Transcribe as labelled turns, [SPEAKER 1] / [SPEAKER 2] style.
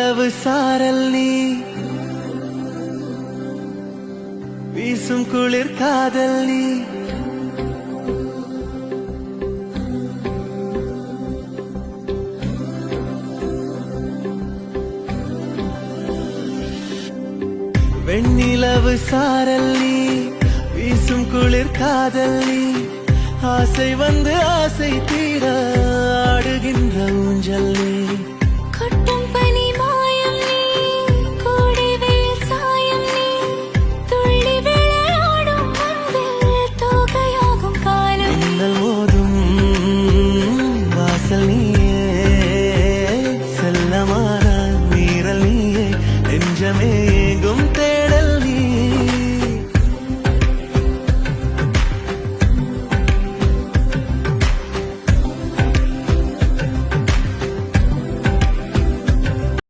[SPEAKER 1] வெண்ணிலவு சாரல் நீ வீசும் குளிர் காதல் நீ வெண்ணிலவு சாரல் நீ வீசும் குளிர் காதல் நீ ஆசை வந்து ஆசை தீர ஆடுகின்ற ஊஞ்சல் நீ
[SPEAKER 2] கொட்டும் பனி மாயம் நீ கோடை வெயில் சாயம் நீ துள்ளி விளையாடும் அன்பில் தோகையாகும் காலம்
[SPEAKER 1] மின்னல் மோதும் வாசல் நீயே செல்லமான மீறல் நீயே நெஞ்சமே